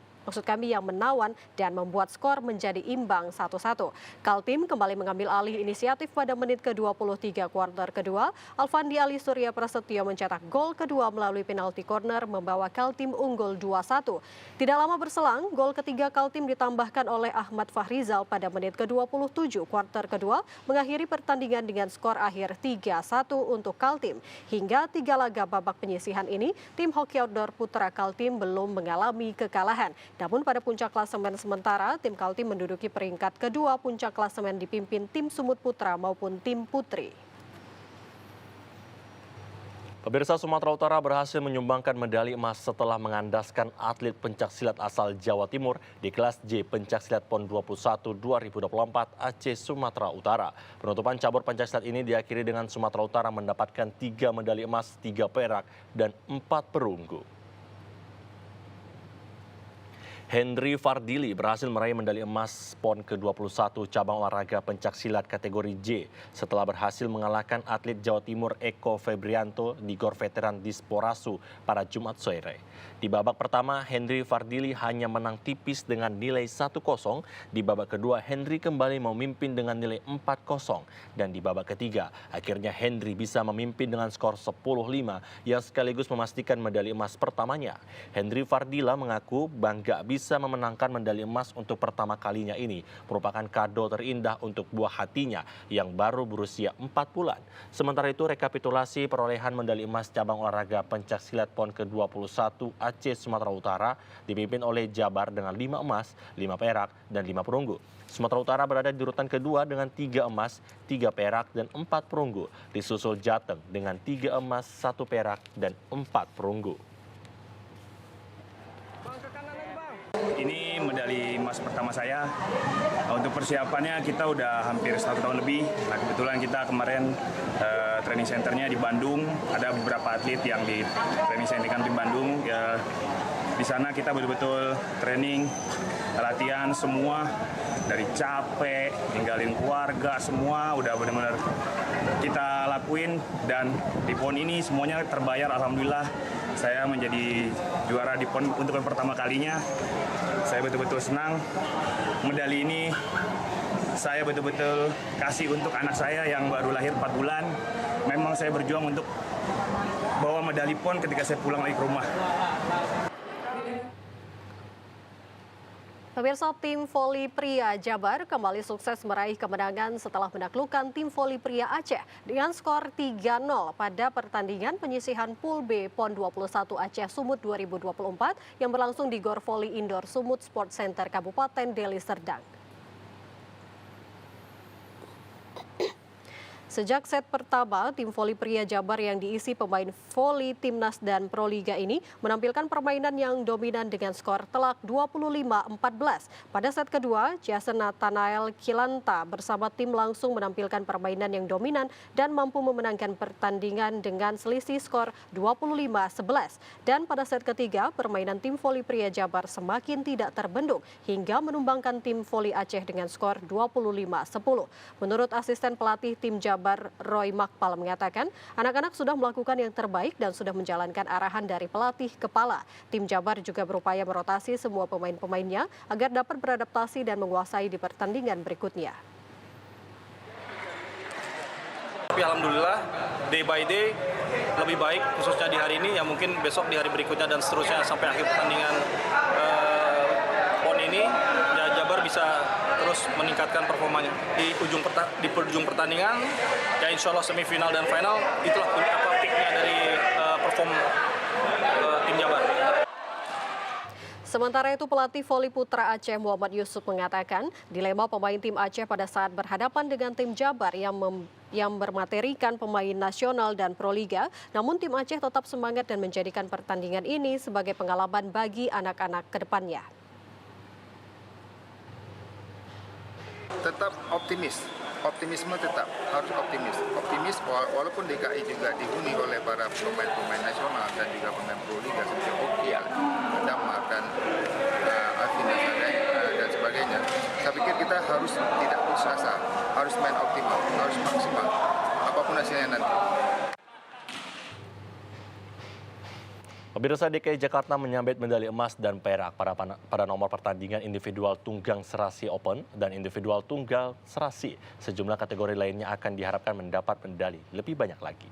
dan membuat skor menjadi imbang 1-1. Kaltim kembali mengambil alih inisiatif pada menit ke-23 kuarter kedua. Alfandi Ali Surya Prasetyo mencetak gol kedua melalui penalti corner membawa Kaltim unggul 2-1. Tidak lama berselang, gol ketiga Kaltim ditambahkan oleh Ahmad Fahrizal pada menit ke-27 kuarter kedua mengakhiri pertandingan dengan skor akhir 3-1 untuk Kaltim. Hingga 3 laga babak penyisihan ini, tim hoki outdoor putra Kaltim belum mengalami kekalahan. Namun pada puncak klasemen sementara, tim Kaltim menduduki peringkat kedua puncak klasemen dipimpin tim Sumut Putra maupun tim Putri. Pemirsa, Sumatera Utara berhasil menyumbangkan medali emas setelah mengandaskan atlet pencaksilat asal Jawa Timur di kelas J Pencaksilat PON 21 2024 Aceh Sumatera Utara. Penutupan cabur pencaksilat ini diakhiri dengan Sumatera Utara mendapatkan 3 medali emas, 3 perak, dan 4 perunggu. Henry Fardili berhasil meraih medali emas PON ke-21 cabang olahraga pencaksilat kategori J setelah berhasil mengalahkan atlet Jawa Timur Eko Febrianto di Gor Veteran Disporasu pada Jumat sore. Di babak pertama, Henry Fardili hanya menang tipis dengan nilai 1-0. Di babak kedua, Henry kembali memimpin dengan nilai 4-0. Dan di babak ketiga, akhirnya Henry bisa memimpin dengan skor 10-5 yang sekaligus memastikan medali emas pertamanya. Henry Fardila mengaku bangga bisa memenangkan medali emas untuk pertama kalinya ini merupakan kado terindah untuk buah hatinya yang baru berusia 4 bulan. Sementara itu, rekapitulasi perolehan medali emas cabang olahraga pencaksilat PON ke-21 Aceh Sumatera Utara dipimpin oleh Jabar dengan 5 emas, 5 perak, dan 5 perunggu. Sumatera Utara berada di urutan kedua dengan 3 emas, 3 perak, dan 4 perunggu. Disusul Jateng dengan 3 emas, 1 perak, dan 4 perunggu. Ini medali emas pertama saya. Untuk persiapannya kita udah hampir 1 tahun lebih. Nah, kebetulan kita kemarin training centernya di Bandung. Ada beberapa atlet yang di training center di Bandung. Ya, di sana kita betul-betul training, latihan semua dari capek, ninggalin keluarga, semua udah benar-benar kita lakuin, dan di PON ini semuanya terbayar. Alhamdulillah, saya menjadi juara di PON untuk yang pertama kalinya. Saya betul-betul senang. Medali ini saya betul-betul kasih untuk anak saya yang baru lahir 4 bulan. Memang saya berjuang untuk bawa medali PON ketika saya pulang lagi ke rumah. Pemirsa, tim voli pria Jabar kembali sukses meraih kemenangan setelah menaklukkan tim voli pria Aceh dengan skor 3-0 pada pertandingan penyisihan Pool B PON 21 Aceh Sumut 2024 yang berlangsung di Gor Voli Indoor Sumut Sport Center Kabupaten Deli Serdang. Sejak set pertama, tim voli pria Jabar yang diisi pemain voli timnas dan Proliga ini menampilkan permainan yang dominan dengan skor telak 25-14. Pada set kedua, Jason Nathanael Kilanta bersama tim langsung menampilkan permainan yang dominan dan mampu memenangkan pertandingan dengan selisih skor 25-11. Dan pada set ketiga, permainan tim voli pria Jabar semakin tidak terbendung hingga menumbangkan tim voli Aceh dengan skor 25-10. Menurut asisten pelatih tim Jabar Roy Makpal mengatakan, anak-anak sudah melakukan yang terbaik dan sudah menjalankan arahan dari pelatih kepala. Tim Jabar juga berupaya merotasi semua pemain-pemainnya agar dapat beradaptasi dan menguasai di pertandingan berikutnya. Tapi alhamdulillah, day by day lebih baik, khususnya di hari ini, yang mungkin besok di hari berikutnya dan seterusnya sampai akhir pertandingan PON ini, ya Jabar bisa terus meningkatkan performanya. Di ujung pertandingan, ya insya Allah semifinal dan final, itulah peaknya dari perform tim Jabar. Sementara itu, pelatih voli putra Aceh Muhammad Yusuf mengatakan dilema pemain tim Aceh pada saat berhadapan dengan tim Jabar yang bermaterikan pemain nasional dan Proliga, namun tim Aceh tetap semangat dan menjadikan pertandingan ini sebagai pengalaman bagi anak-anak ke depannya. Tetap optimisme tetap harus optimis walaupun DKI juga dihuni oleh para pemain-pemain nasional dan juga pemain Proliga seperti Okial, Damar dan Alvin dan sebagainya. Saya pikir kita harus tidak putus asa, harus main optimal, harus maksimal apapun hasilnya nanti. Pemirsa, DKI Jakarta menyambit medali emas dan perak pada nomor pertandingan individual tunggang serasi open dan individual tunggal serasi. Sejumlah kategori lainnya akan diharapkan mendapat medali lebih banyak lagi.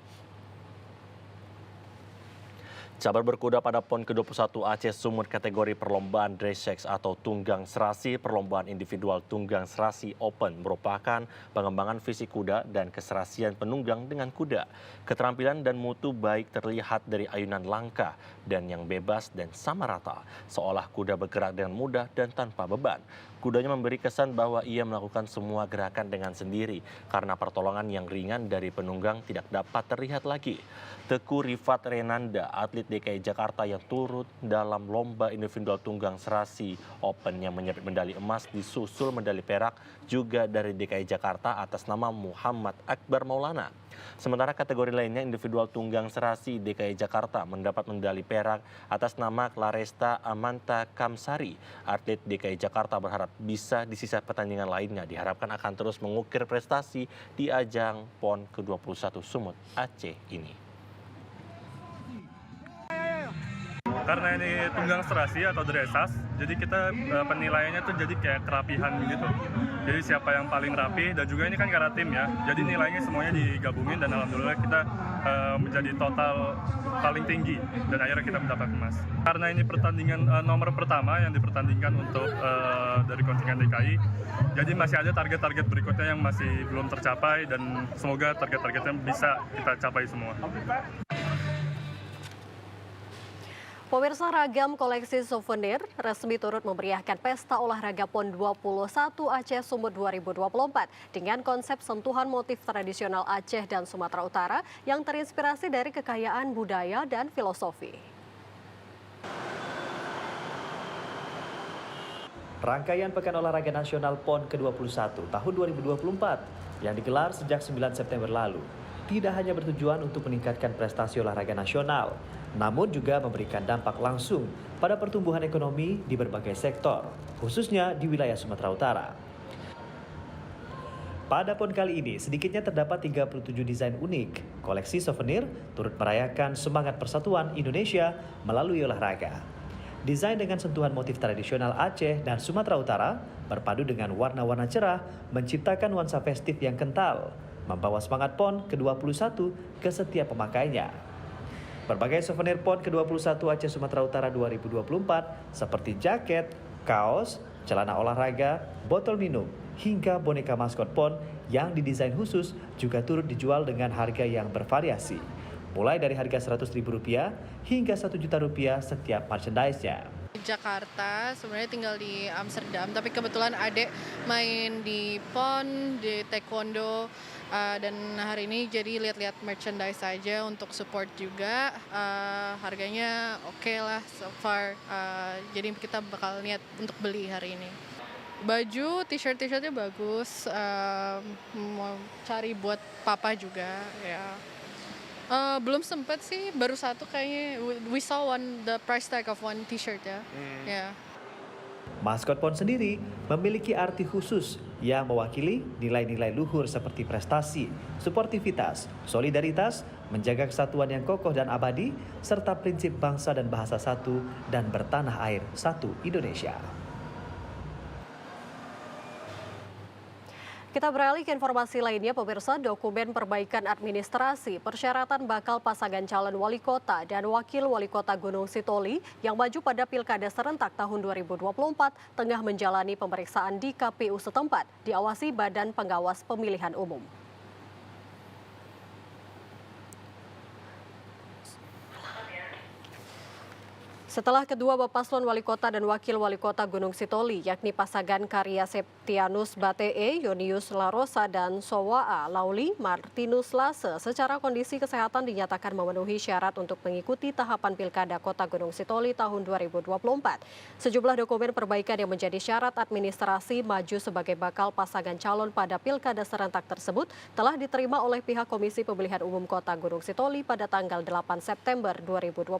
Jabar berkuda pada PON ke-21 Aceh Sumut kategori perlombaan dressage atau tunggang serasi. Perlombaan individual tunggang serasi open merupakan pengembangan fisik kuda dan keserasian penunggang dengan kuda. Keterampilan dan mutu baik terlihat dari ayunan langkah dan yang bebas dan sama rata, seolah kuda bergerak dengan mudah dan tanpa beban. Kudanya memberi kesan bahwa ia melakukan semua gerakan dengan sendiri karena pertolongan yang ringan dari penunggang tidak dapat terlihat lagi. Teku Rifat Renanda, atlet DKI Jakarta yang turut dalam lomba individual tunggang serasi Open yang menyabet medali emas, disusul medali perak juga dari DKI Jakarta atas nama Muhammad Akbar Maulana. Sementara kategori lainnya individual tunggang serasi DKI Jakarta mendapat medali perak atas nama Claresta Amanta Kamsari. Atlet DKI Jakarta berharap bisa di sisa pertandingan lainnya diharapkan akan terus mengukir prestasi di ajang PON ke-21 Sumut Aceh ini. Karena ini tunggang serasi atau dressage, jadi kita penilaiannya tuh jadi kayak kerapihan gitu. Jadi siapa yang paling rapi, dan juga ini kan karena tim ya, jadi nilainya semuanya digabungin dan alhamdulillah kita menjadi total paling tinggi dan akhirnya kita mendapat emas. Karena ini pertandingan nomor pertama yang dipertandingkan untuk dari kontingen DKI, jadi masih ada target-target berikutnya yang masih belum tercapai dan semoga target-targetnya bisa kita capai semua. Pemirsa, ragam koleksi souvenir resmi turut memeriahkan Pesta Olahraga PON 21 Aceh Sumut 2024 dengan konsep sentuhan motif tradisional Aceh dan Sumatera Utara yang terinspirasi dari kekayaan budaya dan filosofi. Rangkaian Pekan Olahraga Nasional PON ke-21 tahun 2024 yang digelar sejak 9 September lalu tidak hanya bertujuan untuk meningkatkan prestasi olahraga nasional, namun juga memberikan dampak langsung pada pertumbuhan ekonomi di berbagai sektor, khususnya di wilayah Sumatera Utara. Pada PON kali ini, sedikitnya terdapat 37 desain unik. Koleksi souvenir turut merayakan semangat persatuan Indonesia melalui olahraga. Desain dengan sentuhan motif tradisional Aceh dan Sumatera Utara berpadu dengan warna-warna cerah menciptakan nuansa festif yang kental, membawa semangat PON ke-21 ke setiap pemakainya. Berbagai souvenir PON ke-21 Aceh Sumatera Utara 2024 seperti jaket, kaos, celana olahraga, botol minum, hingga boneka maskot PON yang didesain khusus juga turut dijual dengan harga yang bervariasi. Mulai dari harga Rp100.000 hingga Rp1.000.000 setiap merchandise-nya. Jakarta, sebenarnya tinggal di Amsterdam, tapi kebetulan adek main di PON, di taekwondo, dan hari ini jadi lihat-lihat merchandise saja untuk support juga. Harganya oke lah so far, jadi kita bakal niat untuk beli hari ini. Baju, t-shirtnya bagus, mau cari buat papa juga ya. Belum sempet sih, baru satu kayaknya. We saw the price tag of one t-shirt ya. Yeah. Maskot PON sendiri memiliki arti khusus yang mewakili nilai-nilai luhur seperti prestasi, sportivitas, solidaritas, menjaga kesatuan yang kokoh dan abadi, serta prinsip bangsa dan bahasa satu dan bertanah air satu Indonesia. Kita beralih ke informasi lainnya, pemirsa. Dokumen perbaikan administrasi persyaratan bakal pasangan calon wali kota dan wakil wali kota Gunung Sitoli yang maju pada Pilkada serentak tahun 2024 tengah menjalani pemeriksaan di KPU setempat, diawasi Badan Pengawas Pemilihan Umum. Setelah kedua paslon wali kota dan wakil wali kota Gunung Sitoli, yakni pasangan Karya Septianus Batee, Yonius Larosa, dan Sowaa Lauli Martinus Lase secara kondisi kesehatan dinyatakan memenuhi syarat untuk mengikuti tahapan Pilkada Kota Gunung Sitoli tahun 2024. Sejumlah dokumen perbaikan yang menjadi syarat administrasi maju sebagai bakal pasangan calon pada Pilkada serentak tersebut telah diterima oleh pihak Komisi Pemilihan Umum Kota Gunung Sitoli pada tanggal 8 September 2024.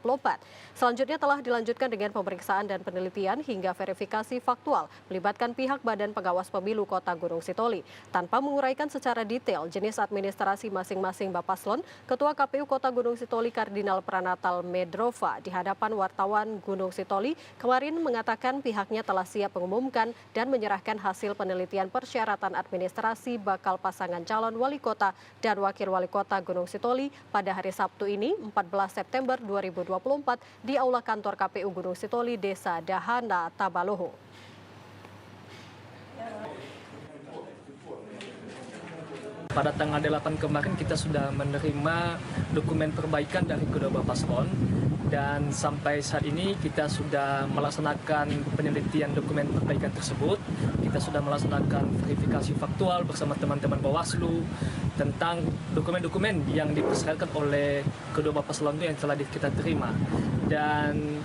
Selanjutnya telah dilanjutkan dengan pemeriksaan dan penelitian hingga verifikasi faktual melibatkan pihak Badan Pengawas Pemilu Kota Gunung Sitoli. Tanpa menguraikan secara detail jenis administrasi masing-masing Bapaslon, Ketua KPU Kota Gunung Sitoli Kardinal Pranatal Medrova di hadapan wartawan Gunung Sitoli kemarin mengatakan pihaknya telah siap mengumumkan dan menyerahkan hasil penelitian persyaratan administrasi bakal pasangan calon wali kota dan wakil wali kota Gunung Sitoli pada hari Sabtu ini 14 September 2024 di Aula Kantor KPU Gunung Sitoli, Desa Dahana, Tabaloho. Pada tanggal 8 kemarin kita sudah menerima dokumen perbaikan dari kedua paslon Dan sampai saat ini kita sudah melaksanakan penelitian dokumen perbaikan tersebut. Kita sudah melaksanakan verifikasi faktual bersama teman-teman Bawaslu tentang dokumen-dokumen yang dipersyaratkan oleh kedua paslon itu yang telah kita terima. Dan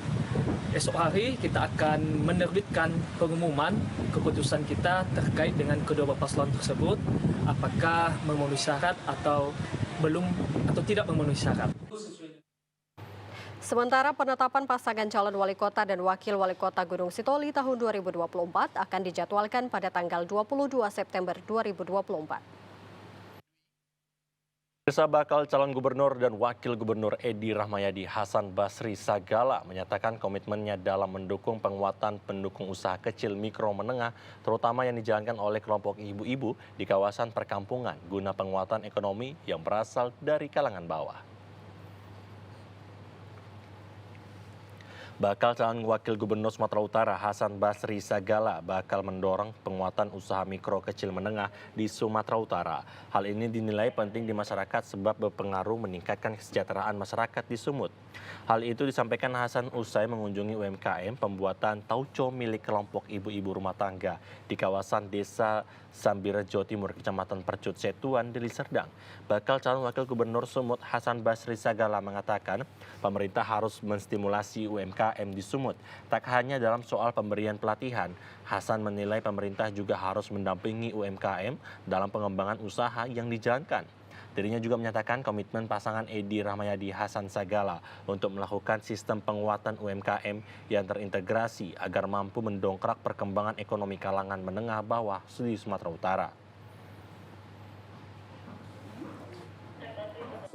esok hari kita akan menerbitkan pengumuman keputusan kita terkait dengan kedua paslon tersebut, apakah memenuhi syarat atau belum atau tidak memenuhi syarat. Sementara penetapan pasangan calon wali kota dan wakil wali kota Gunung Sitoli tahun 2024 akan dijadwalkan pada tanggal 22 September 2024. Bakal calon gubernur dan wakil gubernur Edi Rahmayadi Hasan Basri Sagala menyatakan komitmennya dalam mendukung penguatan pendukung usaha kecil mikro menengah, terutama yang dijalankan oleh kelompok ibu-ibu di kawasan perkampungan guna penguatan ekonomi yang berasal dari kalangan bawah. Bakal calon wakil gubernur Sumatera Utara Hasan Basri Sagala bakal mendorong penguatan usaha mikro kecil menengah di Sumatera Utara. Hal ini dinilai penting di masyarakat sebab berpengaruh meningkatkan kesejahteraan masyarakat di Sumut. Hal itu disampaikan Hasan usai mengunjungi UMKM pembuatan tauco milik kelompok ibu-ibu rumah tangga di kawasan Desa Sambirejo Timur, Kecamatan Percut Setuan, Deli Serdang. Bakal calon wakil gubernur Sumut Hasan Basri Sagala mengatakan pemerintah harus menstimulasi UMKM di Sumut. Tak hanya dalam soal pemberian pelatihan, Hasan menilai pemerintah juga harus mendampingi UMKM dalam pengembangan usaha yang dijalankan. Dirinya juga menyatakan komitmen pasangan Edi Rahmayadi Hasan Sagala untuk melakukan sistem penguatan UMKM yang terintegrasi agar mampu mendongkrak perkembangan ekonomi kalangan menengah bawah di Sumatera Utara.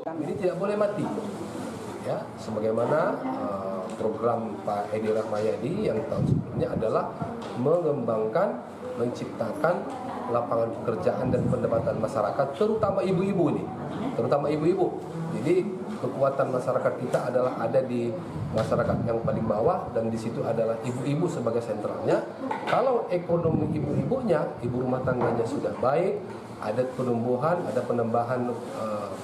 Ini tidak boleh mati, ya, sebagaimana program Pak Edi Rahmayadi yang tahun sebelumnya adalah mengembangkan, menciptakan lapangan pekerjaan dan pendapatan masyarakat, terutama ibu-ibu ini, terutama ibu-ibu. Jadi kekuatan masyarakat kita adalah ada di masyarakat yang paling bawah dan di situ adalah ibu-ibu sebagai sentralnya. Kalau ekonomi ibu-ibunya, ibu rumah tangganya sudah baik, ada penumbuhan, ada penambahan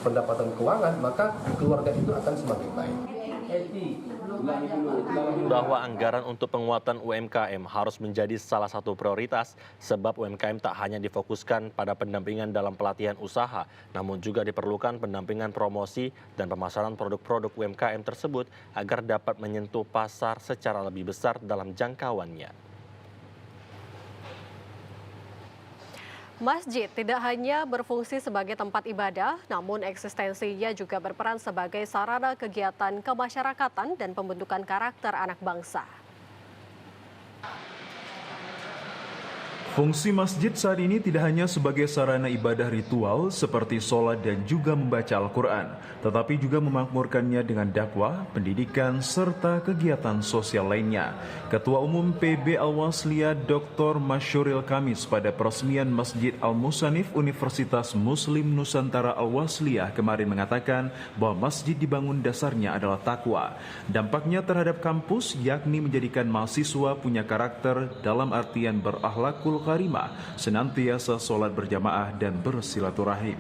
pendapatan keuangan, maka keluarga itu akan semakin baik. Bahwa anggaran untuk penguatan UMKM harus menjadi salah satu prioritas sebab UMKM tak hanya difokuskan pada pendampingan dalam pelatihan usaha, namun juga diperlukan pendampingan promosi dan pemasaran produk-produk UMKM tersebut agar dapat menyentuh pasar secara lebih besar dalam jangkauannya. Masjid tidak hanya berfungsi sebagai tempat ibadah, namun eksistensinya juga berperan sebagai sarana kegiatan kemasyarakatan dan pembentukan karakter anak bangsa. Fungsi masjid saat ini tidak hanya sebagai sarana ibadah ritual seperti sholat dan juga membaca Al-Quran, tetapi juga memakmurkannya dengan dakwah, pendidikan, serta kegiatan sosial lainnya. Ketua Umum PB Al-Wasliyah Dr. Masyuril Kamis pada peresmian Masjid Al-Musanif Universitas Muslim Nusantara Al-Wasliyah kemarin mengatakan bahwa masjid dibangun dasarnya adalah takwa. Dampaknya terhadap kampus yakni menjadikan mahasiswa punya karakter dalam artian berakhlakul karimah, senantiasa sholat berjamaah dan bersilaturahim.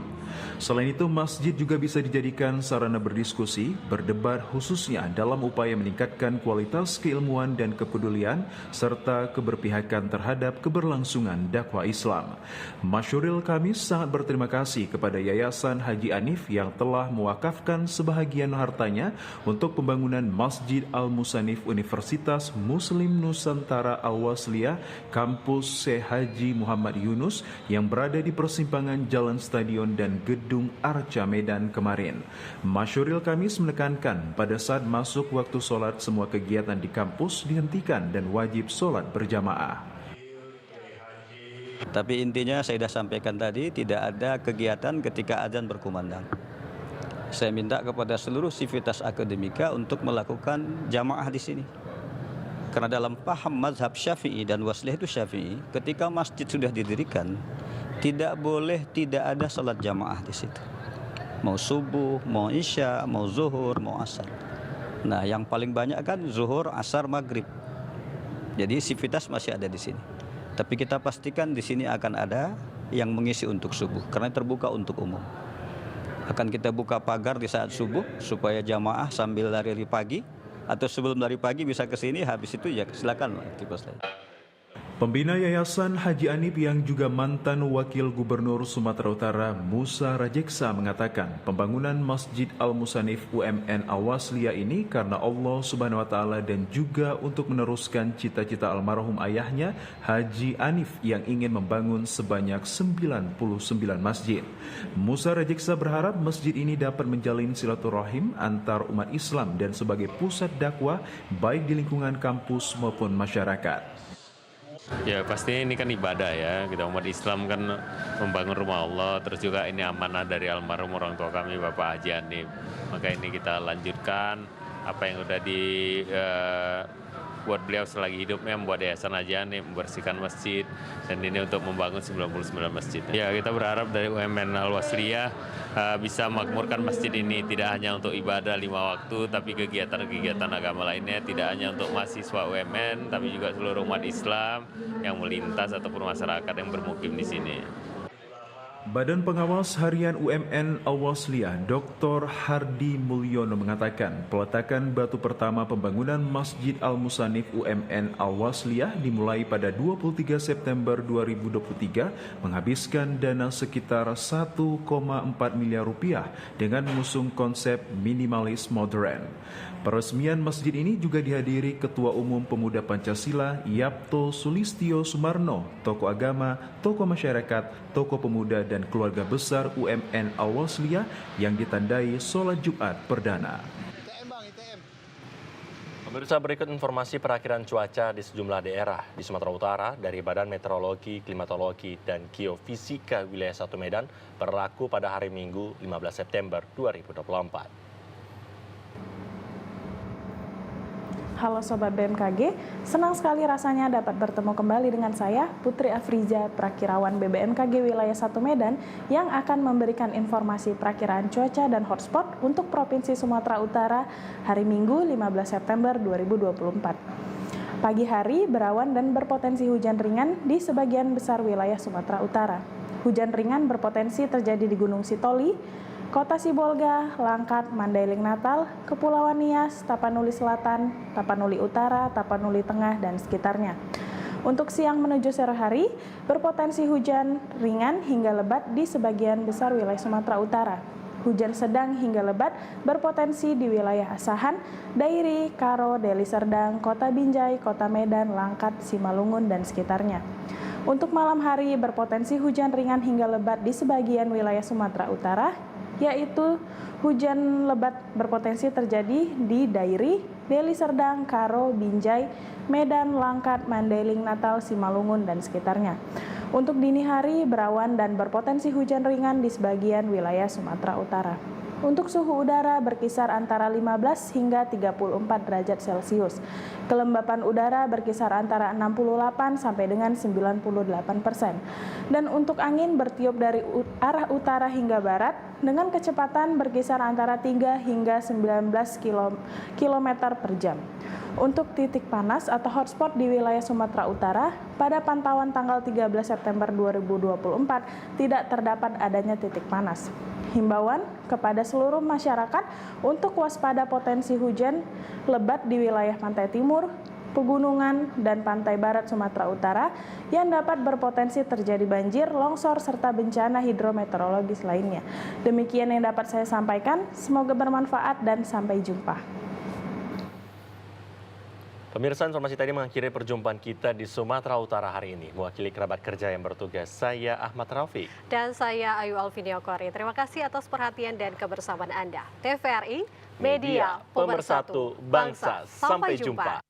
Selain itu, masjid juga bisa dijadikan sarana berdiskusi, berdebat khususnya dalam upaya meningkatkan kualitas keilmuan dan kepedulian serta keberpihakan terhadap keberlangsungan dakwah Islam. Masyuril Kamis sangat berterima kasih kepada Yayasan Haji Anif yang telah mewakafkan sebahagian hartanya untuk pembangunan Masjid Al-Musanif Universitas Muslim Nusantara Al-Wasliyah Kampus Haji Muhammad Yunus yang berada di persimpangan Jalan Stadion dan Gedung Arca Medan kemarin. Masyuril Kamis menekankan pada saat masuk waktu sholat semua kegiatan di kampus dihentikan dan wajib sholat berjamaah. Tapi intinya saya sudah sampaikan tadi, tidak ada kegiatan ketika azan berkumandang. Saya minta kepada seluruh sivitas akademika untuk melakukan jamaah di sini. Karena dalam paham mazhab Syafi'i dan Wasliyah itu Syafi'i, ketika masjid sudah didirikan, tidak boleh tidak ada salat jamaah di situ. Mau subuh, mau isya, mau zuhur, mau asar. Nah, yang paling banyak kan zuhur, asar, maghrib. Jadi sivitas masih ada di sini. Tapi kita pastikan di sini akan ada yang mengisi untuk subuh, karena terbuka untuk umum. Akan kita buka pagar di saat subuh supaya jamaah sambil lari pagi atau sebelum dari pagi bisa ke sini, habis itu ya silakan aktivitas lain. Pembina Yayasan Haji Anif yang juga mantan Wakil Gubernur Sumatera Utara Musa Rajeksa mengatakan pembangunan Masjid Al-Musanif UMN Al-Wasliyah ini karena Allah Subhanahu wa Ta'ala dan juga untuk meneruskan cita-cita almarhum ayahnya Haji Anif yang ingin membangun sebanyak 99 masjid. Musa Rajeksa berharap masjid ini dapat menjalin silaturahim antar umat Islam dan sebagai pusat dakwah baik di lingkungan kampus maupun masyarakat. Ya pasti ini kan ibadah ya, kita umat Islam kan membangun rumah Allah, terus juga ini amanah dari almarhum orang tua kami Bapak Haji Anif. Maka ini kita lanjutkan apa yang udah buat beliau selagi hidupnya, membuat Yayasan Haji Anif, membersihkan masjid, dan ini untuk membangun 99 masjid. Ya kita berharap dari UMN Al-Wasliyah bisa makmurkan masjid ini, tidak hanya untuk ibadah 5 waktu, tapi kegiatan-kegiatan agama lainnya, tidak hanya untuk mahasiswa UMN, tapi juga seluruh umat Islam yang melintas ataupun masyarakat yang bermukim di sini. Badan Pengawas Harian UMN Al-Wasliyah Dr. Hardi Mulyono mengatakan peletakan batu pertama pembangunan Masjid Al-Musanif UMN Al-Wasliyah dimulai pada 23 September 2023 menghabiskan dana sekitar 1,4 miliar rupiah dengan mengusung konsep minimalis modern. Peresmian masjid ini juga dihadiri Ketua Umum Pemuda Pancasila Yapto Sulistyo Sumarno, tokoh agama, tokoh masyarakat, tokoh pemuda dan keluarga besar UMN Al-Wasliyah yang ditandai sholat Jumat perdana. Pemirsa, berikut informasi perakhiran cuaca di sejumlah daerah di Sumatera Utara dari Badan Meteorologi, Klimatologi, dan Geofisika Wilayah 1 Medan berlaku pada hari Minggu 15 September 2024. Halo Sobat BMKG, senang sekali rasanya dapat bertemu kembali dengan saya, Putri Afriza, Prakirawan BBMKG Wilayah 1 Medan, yang akan memberikan informasi perakiraan cuaca dan hotspot untuk Provinsi Sumatera Utara hari Minggu 15 September 2024. Pagi hari berawan dan berpotensi hujan ringan di sebagian besar wilayah Sumatera Utara. Hujan ringan berpotensi terjadi di Gunung Sitoli, Kota Sibolga, Langkat, Mandailing Natal, Kepulauan Nias, Tapanuli Selatan, Tapanuli Utara, Tapanuli Tengah, dan sekitarnya. Untuk siang menuju sore hari, berpotensi hujan ringan hingga lebat di sebagian besar wilayah Sumatera Utara. Hujan sedang hingga lebat berpotensi di wilayah Asahan, Dairi, Karo, Deli Serdang, Kota Binjai, Kota Medan, Langkat, Simalungun, dan sekitarnya. Untuk malam hari, berpotensi hujan ringan hingga lebat di sebagian wilayah Sumatera Utara, yaitu hujan lebat berpotensi terjadi di Dairi, Deli Serdang, Karo, Binjai, Medan, Langkat, Mandailing Natal, Simalungun, dan sekitarnya. Untuk dini hari, berawan dan berpotensi hujan ringan di sebagian wilayah Sumatera Utara. Untuk suhu udara berkisar antara 15 hingga 34 derajat Celcius. Kelembapan udara berkisar antara 68 sampai dengan 98%. Dan untuk angin bertiup dari arah utara hingga barat dengan kecepatan berkisar antara 3 hingga 19 km per jam. Untuk titik panas atau hotspot di wilayah Sumatera Utara, pada pantauan tanggal 13 September 2024 tidak terdapat adanya titik panas. Himbauan kepada seluruh masyarakat untuk waspada potensi hujan lebat di wilayah pantai timur, pegunungan, dan pantai barat Sumatera Utara yang dapat berpotensi terjadi banjir, longsor, serta bencana hidrometeorologis lainnya. Demikian yang dapat saya sampaikan, semoga bermanfaat dan sampai jumpa. Pemirsa, informasi tadi mengakhiri perjumpaan kita di Sumatera Utara hari ini. Mewakili kerabat kerja yang bertugas, saya Ahmad Rafi. Dan saya Ayu Alviniokori. Terima kasih atas perhatian dan kebersamaan Anda. TVRI, Media Pemersatu Bangsa. Sampai jumpa.